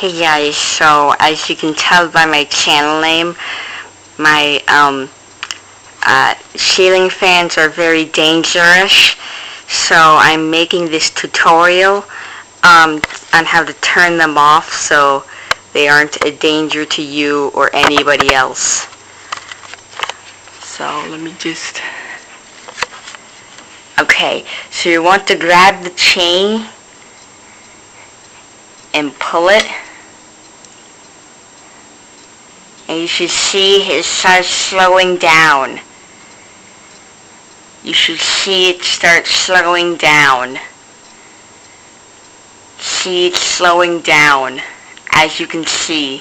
Hey guys, so as you can tell by my channel name, my ceiling fans are very dangerous, so I'm making this tutorial on how to turn them off so they aren't a danger to you or anybody else. So let me just... Okay, so you want to grab the chain and pull it, and you should see it start slowing down. You should see it start slowing down. See it slowing down, as you can see.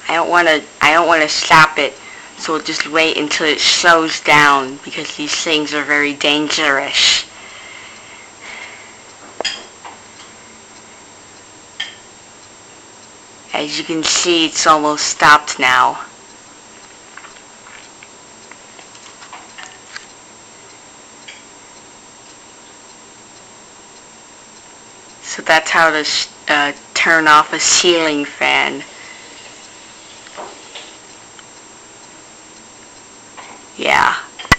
I don't want to stop it, so we'll just wait until it slows down because these things are very dangerous. As you can see, it's almost stopped now. So that's how to turn off a ceiling fan. Yeah.